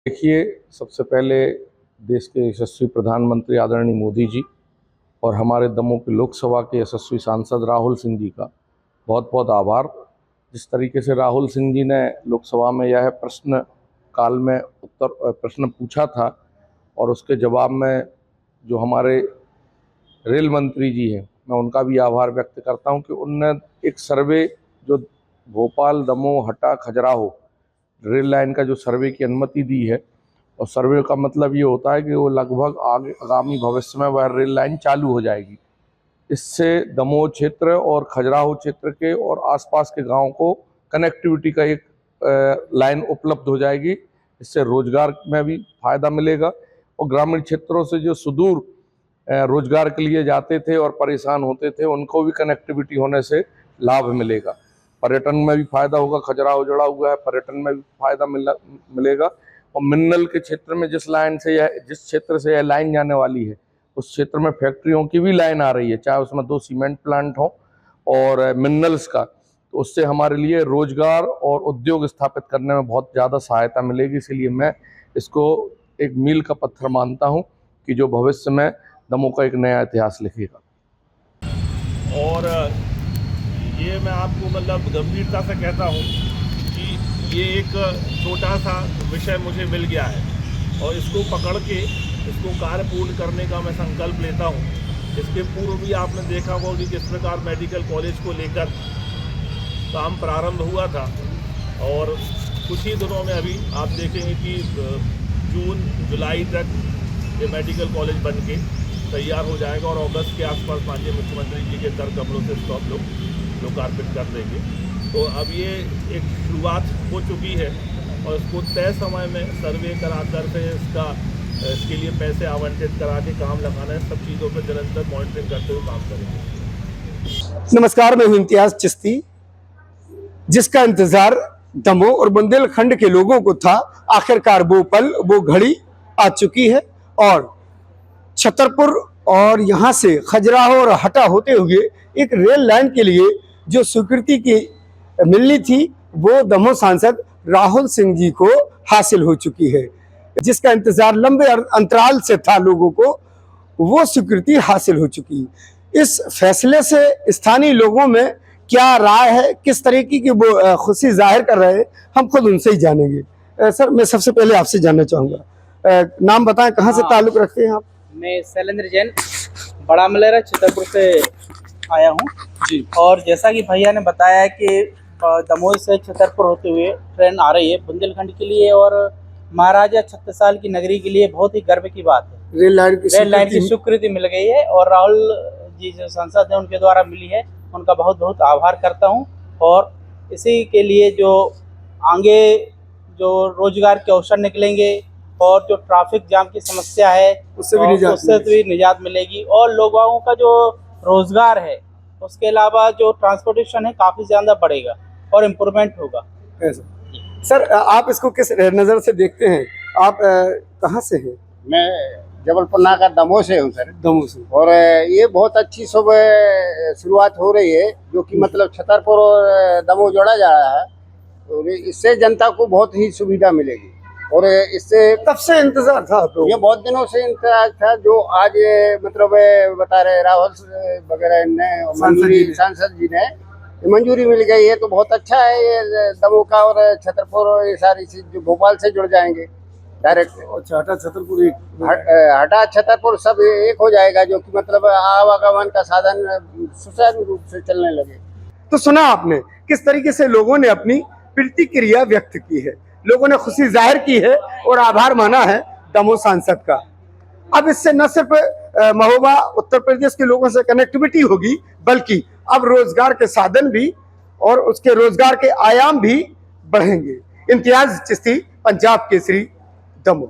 देखिए, सबसे पहले देश के यशस्वी प्रधानमंत्री आदरणीय मोदी जी और हमारे दमोह के लोकसभा के यशस्वी सांसद राहुल सिंह जी का बहुत बहुत आभार। जिस तरीके से राहुल सिंह जी ने लोकसभा में यह प्रश्न काल में प्रश्न पूछा था और उसके जवाब में जो हमारे रेल मंत्री जी हैं, मैं उनका भी आभार व्यक्त करता हूं कि उनने एक सर्वे जो भोपाल, दमोह, हटा, खजुराहो रेल लाइन का जो सर्वे की अनुमति दी है, और सर्वे का मतलब ये होता है कि वो लगभग आगामी भविष्य में वह रेल लाइन चालू हो जाएगी। इससे दमोह क्षेत्र और खजुराहो क्षेत्र के और आसपास के गांव को कनेक्टिविटी का एक लाइन उपलब्ध हो जाएगी। इससे रोजगार में भी फायदा मिलेगा और ग्रामीण क्षेत्रों से जो सुदूर रोजगार के लिए जाते थे और परेशान होते थे, उनको भी कनेक्टिविटी होने से लाभ मिलेगा। पर्यटन में भी फायदा होगा, खजुराहो जुड़ा हुआ है, पर्यटन में भी फायदा मिलेगा। और मिनरल के क्षेत्र में जिस क्षेत्र से यह लाइन जाने वाली है, उस क्षेत्र में फैक्ट्रियों की भी लाइन आ रही है, चाहे उसमें 2 सीमेंट प्लांट हो और मिनरल्स का, तो उससे हमारे लिए रोजगार और उद्योग स्थापित करने में बहुत ज़्यादा सहायता मिलेगी। इसलिए मैं इसको एक मील का पत्थर मानता हूँ कि जो भविष्य में दमोह का एक नया इतिहास लिखेगा। और ये मैं आपको मतलब गंभीरता से कहता हूँ कि ये एक छोटा सा विषय मुझे मिल गया है और इसको पकड़ के इसको कार्य पूर्ण करने का मैं संकल्प लेता हूँ। इसके पूर्व भी आपने देखा होगा कि किस प्रकार मेडिकल कॉलेज को लेकर काम प्रारंभ हुआ था और कुछ ही दिनों में अभी आप देखेंगे कि जून जुलाई तक ये मेडिकल कॉलेज बन के तैयार हो जाएगा और अगस्त के आसपास माननीय मुख्यमंत्री जी के कर कमलों से इसको आप लोग लोकार्पित कर देंगे। तो अब ये एक शुरुआत हो चुकी है और इसको तय समय में सर्वे करा कर इसके लिए पैसे आवंटित करा के काम लगाना है। सब चीज़ों पर निरंतर मॉनिटरिंग करते हुए काम करेंगे। नमस्कार, मैं हूं इम्तियाज चिश्ती। जिसका इंतजार दमोह और बुंदेलखंड के लोगों को था, आखिरकार वो पल, वो घड़ी आ चुकी है और छतरपुर और यहाँ से खजुराहो और हटा होते हुए एक रेल लाइन के लिए जो स्वीकृति की मिलनी थी, वो दमोह सांसद राहुल सिंह जी को हासिल हो चुकी है। जिसका इंतजार लंबे अंतराल से था लोगों को, वो स्वीकृति हासिल हो चुकी। इस फैसले से स्थानीय लोगों में क्या राय है, किस तरीके की वो खुशी जाहिर कर रहे हैं, हम खुद उनसे ही जानेंगे। सर, मैं सबसे पहले आपसे जानना चाहूँगा, नाम बताएं, कहाँ से ताल्लुक़ रखते हैं आप? मैं शैलेंद्र जैन, बड़ा मलेरा, छतरपुर से आया हूँ जी। और जैसा कि भैया ने बताया कि दमोह से छतरपुर होते हुए ट्रेन आ रही है बुंदेलखंड के लिए और महाराजा छत्रसाल की नगरी के लिए बहुत ही गर्व की बात है। रेल लाइन की स्वीकृति मिल गई है और राहुल जी जो सांसद हैं उनके द्वारा मिली है, उनका बहुत बहुत आभार करता हूँ। और इसी के लिए जो आगे जो रोजगार के अवसर निकलेंगे और जो ट्रैफिक जाम की समस्या है उससे भी निजात मिलेगी और लोगों का जो रोजगार है, उसके अलावा जो ट्रांसपोर्टेशन है काफ़ी ज़्यादा बढ़ेगा और इम्प्रूवमेंट होगा। सर, आप इसको किस नज़र से देखते हैं? आप कहाँ से हैं? मैं जबलपुर नाका दमोह से हूँ सर। दमोह से। और ये बहुत अच्छी शुरुआत हो रही है, जो कि मतलब छतरपुर और दमोह जोड़ा जा रहा है और इससे जनता को बहुत ही सुविधा मिलेगी। और इससे कब से इंतजार था तो? ये बहुत दिनों से इंतजार था, जो आज मतलब बता रहे राहुल वगैरह ने सांसद जी ने मंजूरी मिल गई है, तो बहुत अच्छा है। ये दमोह का और छतरपुर और ये सारी चीज जो भोपाल से जुड़ जाएंगे डायरेक्ट। अच्छा, हटा छतरपुर हटा छतरपुर सब एक हो जाएगा, जो कि मतलब आवागमन का साधन सुचारू रूप से चलने लगे। तो सुना आपने किस तरीके से लोगों ने अपनी प्रतिक्रिया व्यक्त की है, लोगों ने खुशी जाहिर की है और आभार माना है दमोह सांसद का। अब इससे न सिर्फ महोबा उत्तर प्रदेश के लोगों से कनेक्टिविटी होगी, बल्कि अब रोजगार के साधन भी और उसके रोजगार के आयाम भी बढ़ेंगे। इम्तियाज चिश्ती, पंजाब केसरी, दमोह।